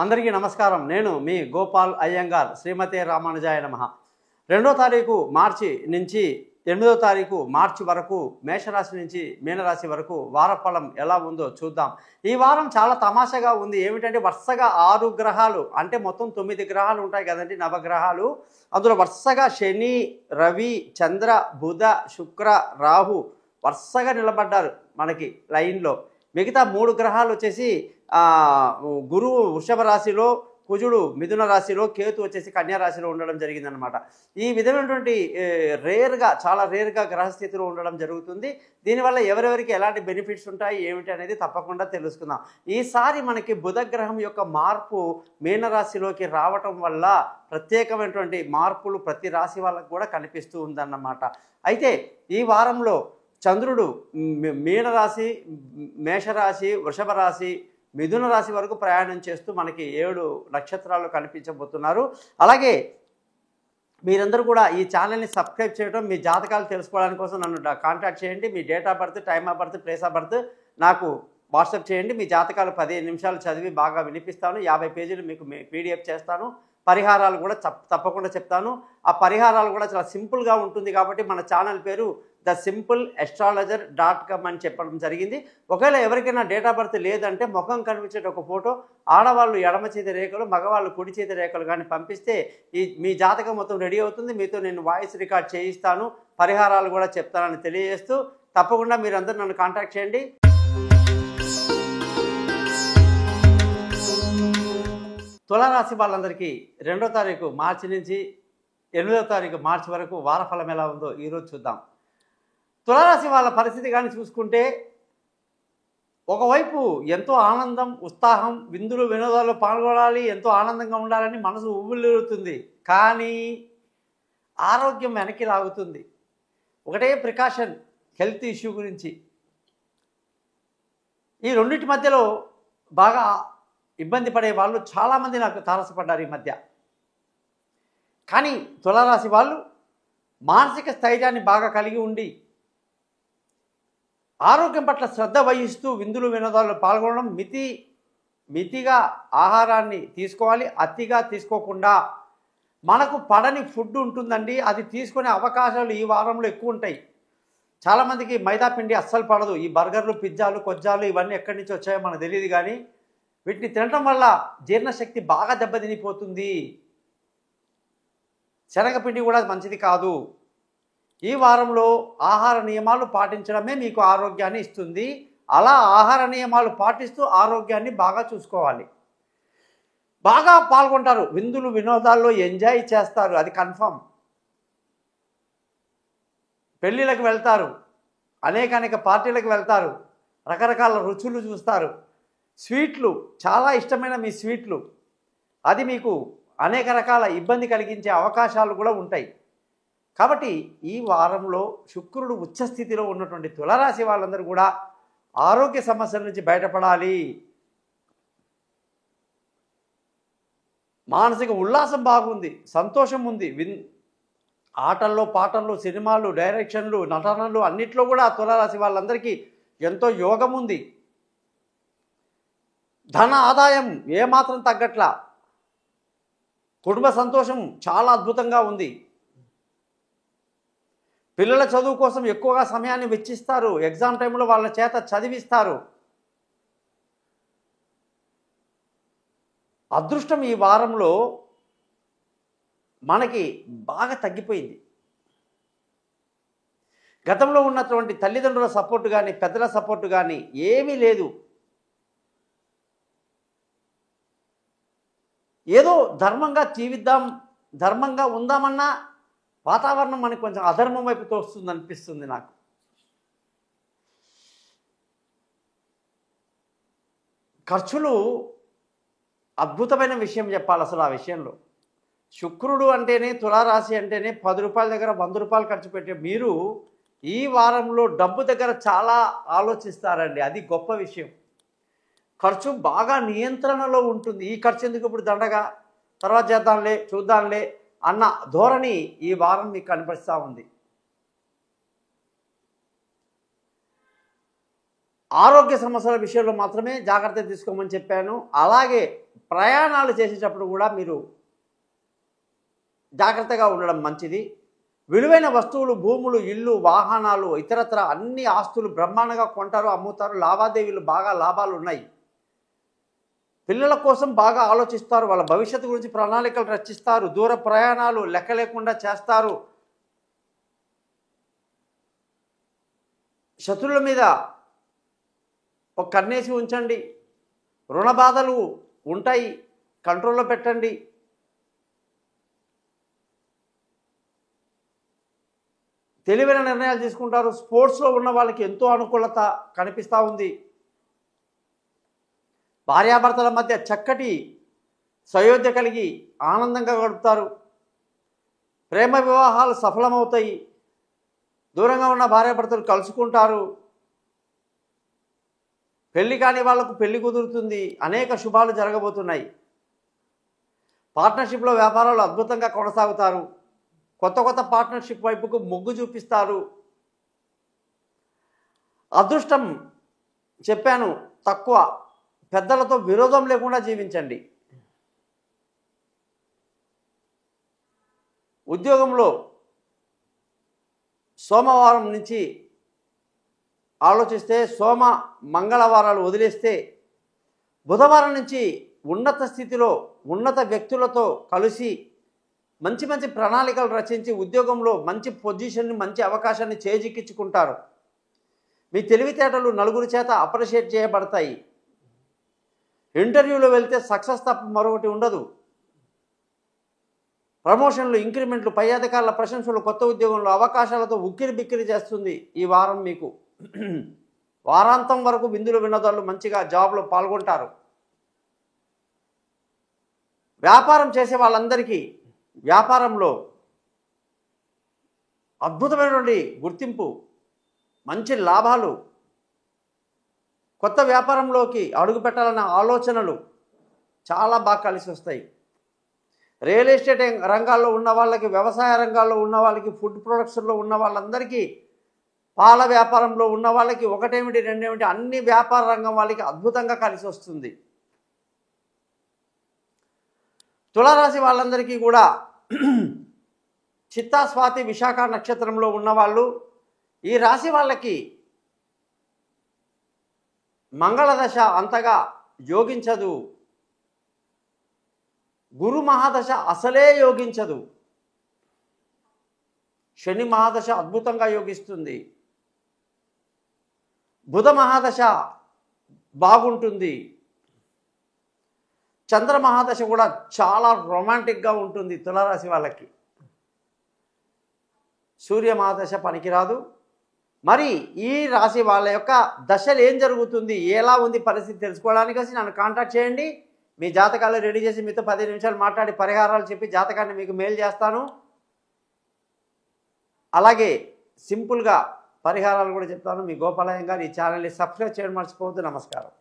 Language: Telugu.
అందరికీ నమస్కారం. నేను మీ గోపాల్ అయ్యంగార్. శ్రీమతే రామానుజాయ నమః. 2వ తారీఖు మార్చి నుంచి 8వ తారీఖు మార్చి వరకు మేషరాశి నుంచి మీనరాశి వరకు వారఫలం ఎలా ఉందో చూద్దాం. ఈ వారం చాలా తమాషాగా ఉంది. ఏమిటంటే వరుసగా 6 గ్రహాలు, అంటే మొత్తం 9 గ్రహాలు ఉంటాయి కదండి, నవగ్రహాలు. అందులో వరుసగా శని, రవి, చంద్ర, బుధ, శుక్ర, రాహు వరుసగా నిలబడ్డారు మనకి లైన్లో. మిగతా 3 గ్రహాలు వచ్చేసి గురువు వృషభ రాశిలో, కుజుడు మిథున రాశిలో, కేతు వచ్చేసి కన్యా రాశిలో ఉండడం జరిగిందనమాట. ఈ విధమైనటువంటి చాలా రేర్గా గ్రహస్థితిలో ఉండడం జరుగుతుంది. దీనివల్ల ఎవరెవరికి ఎలాంటి బెనిఫిట్స్ ఉంటాయి ఏమిటి అనేది తప్పకుండా తెలుసుకుందాం. ఈసారి మనకి బుధ గ్రహం యొక్క మార్పు మీనరాశిలోకి రావటం వల్ల ప్రత్యేకమైనటువంటి మార్పులు ప్రతి రాశి వాళ్ళకు కూడా కనిపిస్తూ ఉందన్నమాట. అయితే ఈ వారంలో చంద్రుడు మీనరాశి, మేషరాశి, వృషభ రాశి, మిథున రాశి వరకు ప్రయాణం చేస్తూ మనకి 7 నక్షత్రాలు కనిపించబోతున్నారు. అలాగే మీరందరూ కూడా ఈ ఛానల్ని సబ్స్క్రైబ్ చేయడం, మీ జాతకాలు తెలుసుకోవడానికి కోసం నన్ను కాంటాక్ట్ చేయండి. మీ date of birth, time of birth, place of birth నాకు వాట్సాప్ చేయండి. మీ జాతకాలు 15 నిమిషాలు చదివి బాగా వినిపిస్తాను. 50 పేజీలు మీకు పీడిఎఫ్ చేస్తాను. పరిహారాలు కూడా తప్పకుండా చెప్తాను. ఆ పరిహారాలు కూడా చాలా సింపుల్గా ఉంటుంది కాబట్టి మన ఛానల్ పేరు thesimpleastrologer.com అని చెప్పడం జరిగింది. ఒకవేళ ఎవరికైనా డేట్ ఆఫ్ బర్త్ లేదంటే ముఖం కనిపించే ఒక ఫోటో, ఆడవాళ్ళు ఎడమ చేతి రేఖలు, మగవాళ్ళు కుడి చేతి రేఖలు కానీ పంపిస్తే మీ జాతకం మొత్తం రెడీ అవుతుంది. మీతో నేను వాయిస్ రికార్డ్ చేయిస్తాను, పరిహారాలు కూడా చెప్తానని తెలియజేస్తూ తప్పకుండా మీరందరూ నన్ను కాంటాక్ట్ చేయండి. తులారాశి వాళ్ళందరికీ 2వ తారీఖు మార్చి నుంచి 8వ తారీఖు మార్చి వరకు వారఫలం ఎలా ఉందో ఈరోజు చూద్దాం. తులారాశి వాళ్ళ పరిస్థితి కానీ చూసుకుంటే, ఒకవైపు ఎంతో ఆనందం, ఉత్సాహం, విందులు వినోదాల్లో పాల్గొనాలి, ఎంతో ఆనందంగా ఉండాలని మనసు ఉవ్విళ్ళూరుతుంది. కానీ ఆరోగ్యం వెనక్కి లాగుతుంది. ఒకటే ప్రికాషన్, హెల్త్ ఇష్యూ గురించి. ఈ రెండింటి మధ్యలో బాగా ఇబ్బంది పడే వాళ్ళు చాలామంది నాకు తారసపడ్డారు ఈ మధ్య. కానీ తులారాశి వాళ్ళు మానసిక స్థైర్యాన్ని బాగా కలిగి ఉండి ఆరోగ్యం పట్ల శ్రద్ధ వహిస్తూ విందులు వినోదాల్లో పాల్గొనడం, మితిగా ఆహారాన్ని తీసుకోవాలి, అతిగా తీసుకోకుండా. మనకు పడని ఫుడ్ ఉంటుందండి, అది తీసుకునే అవకాశాలు ఈ వారంలో ఎక్కువ ఉంటాయి. చాలామందికి మైదా పిండి అస్సలు పడదు. ఈ బర్గర్లు, పిజ్జాలు, కొజ్జాలు ఇవన్నీ ఎక్కడి నుంచి వచ్చాయో మనకు తెలియదు. కానీ వీటిని తినటం వల్ల జీర్ణశక్తి బాగా దెబ్బతినిపోతుంది. శనగపిండి కూడా మంచిది కాదు. ఈ వారంలో ఆహార నియమాలు పాటించడమే మీకు ఆరోగ్యాన్ని ఇస్తుంది. అలా ఆహార నియమాలు పాటిస్తూ ఆరోగ్యాన్ని బాగా చూసుకోవాలి. బాగా పాల్గొంటారు, విందులు వినోదాల్లో ఎంజాయ్ చేస్తారు, అది కన్ఫర్మ్. పెళ్ళిళ్ళకి వెళ్తారు, అనేక పార్టీలకు వెళ్తారు, రకరకాల రుచులు చూస్తారు. స్వీట్లు చాలా ఇష్టమైన మీ స్వీట్లు, అది మీకు అనేక రకాల ఇబ్బంది కలిగించే అవకాశాలు కూడా ఉంటాయి. కాబట్టి ఈ వారంలో శుక్రుడు ఉచ్చస్థితిలో ఉన్నటువంటి తులారాశి వాళ్ళందరూ కూడా ఆరోగ్య సమస్యల నుంచి బయటపడాలి. మానసిక ఉల్లాసం బాగుంది, సంతోషం ఉంది. ఆటల్లో, పాటల్లో, సినిమాలు, డైరెక్షన్లు, నటనలు అన్నిట్లో కూడా తులారాశి వాళ్ళందరికీ ఎంతో యోగం ఉంది. ధన ఆదాయం ఏమాత్రం తగ్గట్లా. కుటుంబ సంతోషం చాలా అద్భుతంగా ఉంది. పిల్లల చదువు కోసం ఎక్కువగా సమయాన్ని వెచ్చిస్తారు. ఎగ్జామ్ టైంలో వాళ్ళ చేత చదివిస్తారు. అదృష్టం ఈ వారంలో మనకి బాగా తగ్గిపోయింది. గతంలో ఉన్నటువంటి తల్లిదండ్రుల సపోర్టు కానీ, పెద్దల సపోర్టు కానీ ఏమీ లేదు. ఏదో ధర్మంగా జీవిద్దాం, ధర్మంగా ఉందామన్న వాతావరణం మనకు కొంచెం అధర్మం వైపు తోస్తుంది అనిపిస్తుంది నాకు. ఖర్చులు అద్భుతమైన విషయం చెప్పాలి. అసలు ఆ విషయంలో శుక్రుడు అంటేనే, తులారాశి అంటేనే 10 రూపాయల దగ్గర 100 రూపాయలు ఖర్చు పెట్టే మీరు ఈ వారంలో డబ్బు దగ్గర చాలా ఆలోచిస్తారండి. అది గొప్ప విషయం. ఖర్చు బాగా నియంత్రణలో ఉంటుంది. ఈ ఖర్చు ఎందుకు ఇప్పుడు దండగా, తర్వాత చేద్దాంలే, చూద్దాంలే అన్న ధోరణి ఈ వారం మీకు కనిపిస్తూ ఉంది. ఆరోగ్య సమస్యల విషయంలో మాత్రమే జాగ్రత్త తీసుకోమని చెప్పాను. అలాగే ప్రయాణాలు చేసేటప్పుడు కూడా మీరు జాగ్రత్తగా ఉండడం మంచిది. విలువైన వస్తువులు, భూములు, ఇల్లు, వాహనాలు, ఇతరత్ర అన్ని ఆస్తులు బ్రహ్మాండంగా కొంటారు, అమ్ముతారు. లావాదేవీలు బాగా లాభాలు ఉన్నాయి. పిల్లల కోసం బాగా ఆలోచిస్తారు. వాళ్ళ భవిష్యత్తు గురించి ప్రణాళికలు రచిస్తారు. దూర ప్రయాణాలు లెక్క లేకుండా చేస్తారు. శత్రువుల మీద ఒక కన్నేసి ఉంచండి. రుణ బాధలు ఉంటాయి, కంట్రోల్లో పెట్టండి. తెలివైన నిర్ణయాలు తీసుకుంటారు. స్పోర్ట్స్లో ఉన్న వాళ్ళకి ఎంతో అనుకూలత కనిపిస్తూ ఉంది. భార్యాభర్తల మధ్య చక్కటి సయోధ్య కలిగి ఆనందంగా గడుపుతారు. ప్రేమ వివాహాలు సఫలమవుతాయి. దూరంగా ఉన్న భార్యాభర్తలు కలుసుకుంటారు. పెళ్లి కాని వాళ్లకు పెళ్లి కుదురుతుంది. అనేక శుభాలు జరగబోతున్నాయి. పార్ట్నర్షిప్లో వ్యాపారాలు అద్భుతంగా కొనసాగుతారు. కొత్త కొత్త పార్ట్నర్షిప్ వైపుకు మొగ్గు చూపిస్తారు. అదృష్టం చెప్పాను తక్కువ. పెద్దలతో విరోధం లేకుండా జీవించండి. ఉద్యోగంలో సోమవారం నుంచి ఆలోచిస్తే, మంగళవారాలు వదిలేస్తే, బుధవారం నుంచి ఉన్నత స్థితిలో ఉన్నత వ్యక్తులతో కలిసి మంచి మంచి ప్రణాళికలు రచించి ఉద్యోగంలో మంచి పొజిషన్ని, మంచి అవకాశాన్ని చేజిక్కించుకుంటారు. మీ తెలివితేటలు నలుగురి చేత అప్రిషియేట్ చేయబడతాయి. ఇంటర్వ్యూలో వెళ్తే సక్సెస్ తప్ప మరొకటి ఉండదు. ప్రమోషన్లు, ఇంక్రిమెంట్లు, పై అధికారుల ప్రశంసలు, కొత్త ఉద్యోగంలో అవకాశాలతో ఉక్కిరి బిక్కిరి చేస్తుంది ఈ వారం మీకు. వారాంతం వరకు విందులు వినోదాలు మంచిగా జాబ్లో పాల్గొంటారు. వ్యాపారం చేసే వాళ్ళందరికీ వ్యాపారంలో అద్భుతమైనటువంటి గుర్తింపు, మంచి లాభాలు, కొత్త వ్యాపారంలోకి అడుగు పెట్టాలన్న ఆలోచనలు చాలా బాగా కలిసి వస్తాయి. రియల్ ఎస్టేట్ రంగాల్లో ఉన్న వాళ్ళకి, వ్యవసాయ రంగాల్లో ఉన్న వాళ్ళకి, ఫుడ్ ప్రొడక్ట్స్లో ఉన్న వాళ్ళందరికీ, పాల వ్యాపారంలో ఉన్న వాళ్ళకి, ఒకటేమిటి రెండేమిటి అన్ని వ్యాపార రంగం వాళ్ళకి అద్భుతంగా కలిసి వస్తుంది. తులారాశి వాళ్ళందరికీ కూడా చిత్తా, స్వాతి, విశాఖ నక్షత్రంలో ఉన్నవాళ్ళు, ఈ రాశి వాళ్ళకి మంగళదశ అంతగా యోగించదు. గురు మహాదశ అసలే యోగించదు. శని మహాదశ అద్భుతంగా యోగిస్తుంది. బుధ మహాదశ బాగుంటుంది. చంద్ర మహాదశ కూడా చాలా రొమాంటిక్గా ఉంటుంది తులారాశి వాళ్ళకి. సూర్య మహాదశ పనికిరాదు. మరి ఈ రాశి వాళ్ళ యొక్క దశలు ఏం జరుగుతుంది, ఎలా ఉంది పరిస్థితి తెలుసుకోవడానికి నన్ను కాంటాక్ట్ చేయండి. మీ జాతకాలు రెడీ చేసి మీతో 10 నిమిషాలు మాట్లాడి పరిహారాలు చెప్పి జాతకాన్ని మీకు మెయిల్ చేస్తాను. అలాగే సింపుల్గా పరిహారాలు కూడా చెప్తాను. మీ గోపాలయ్య గారు. ఈ ఛానల్ని సబ్స్క్రైబ్ చేయడం మర్చిపోవద్దు. నమస్కారం.